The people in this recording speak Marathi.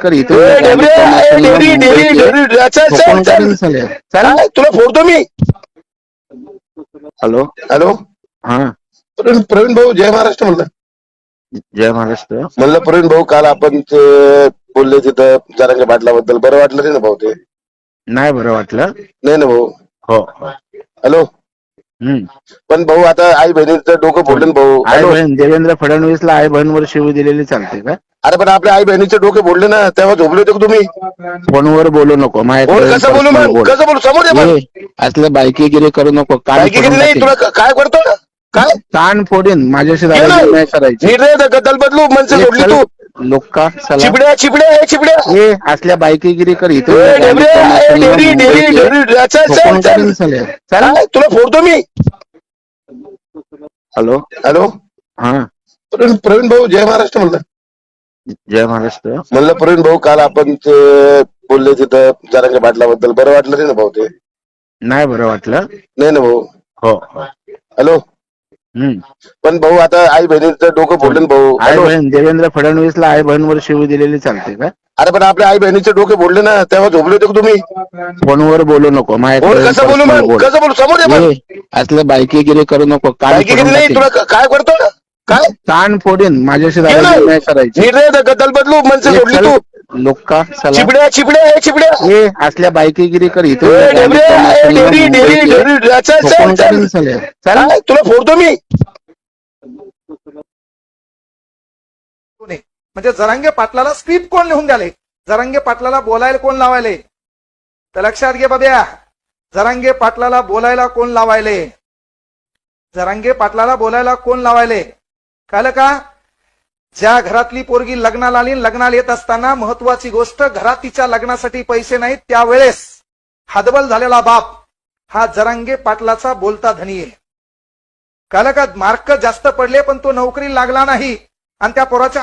कर इथे तुला फोडतो मी. हॅलो हॅलो हा प्रवीण भाऊ, जय महाराष्ट्र म्हणलं. जय महाराष्ट्र. म्हणलं प्रवीण भाऊ, काल आपण ते बोलले तिथं जरांगे पाटलाबद्दल, बरं वाटलं नाही ना भाऊ? ते नाही बरं वाटलं. नाही ना भाऊ? हो. हॅलो. पण भाऊ आता आई बहिणीचं डोकं फोडलं ना भाऊ. आई बहीण देवेंद्र फडणवीसला आई बहीणवर शिवी दिलेली चालते का? अरे पण आपल्या आई बहिणीचे डोके फोडले ना, तेव्हा झोपले होते का तुम्ही? फोनवर बोलू नको. फोन कसं बोलू मग? कसं बोलू? समोर ये मग. असलं बायकीगिरी करू नको. नाही, तुला काय करतो? काय कान फोडीन. माझ्याशी नाही करायची. गद्दल बदलू मनसे सोडली तू. लोक का चिपड्या चिपड्या चिपड्या असल्या बायकीगिरी कर इथे. तुला फोडतो मी. हॅलो हॅलो हा प्रवीण भाऊ, जय महाराष्ट्र म्हणलं. जय महाराष्ट्र. म्हणलं प्रवीण भाऊ, काल आपण ते बोलले तिथं जरांगे पाटलाबद्दल, बरं वाटलं नाही ना भाऊ? ते नाही बरं वाटलं. नाही ना भाऊ? हो. हॅलो. पण भाऊ आता आई बहिणीचं डोकं फोडलं ना भाऊ. आई बहीण देवेंद्र फडणवीसला आई बहीणवर शिवी दिलेली चालते का? अरे पण आपल्या आई बहिणीचे डोके फोडले ना, तेव्हा झोपले होते का तुम्ही? फोनवर बोलू नको. कसं बोलू मग? कसं बोलू? समोर ये मग. असलं बायकीगिरी करू नको. नाही, तुला काय करतो? काय कान फोडीन. माझ्याशी नाही करायची. गद्दल बदलू मनसे सोडली तू. लोक का चिपड्या चिपड्या चिपड्या असल्या बायकीगिरी कर इथे. तुला फोडतो मी. म्हणजे जरांगे पाटलाला स्क्रिप्ट कोण लिहून द्याले? जरांगे पाटलाला बोलायला कोण लावायले? तर लक्षात घे बाब्या, जरांगे पाटलाला बोलायला कोण लावायले? जरांगे पाटलाला बोलायला कोण लावायले? कळलं का? ज्या घरातली पोरगी लग्नाला आली, लग्नाला येत असताना महत्वाची गोष्ट, घरात तिच्या लग्नासाठी पैसे नाहीत, त्यावेळेस हादबल झालेला बाप हा जरांगे पाटलाचा बोलता धनी आहे. कळलं का? मार्क जास्त पडले पण तो नोकरी लागला नाही आणि त्या पोराच्या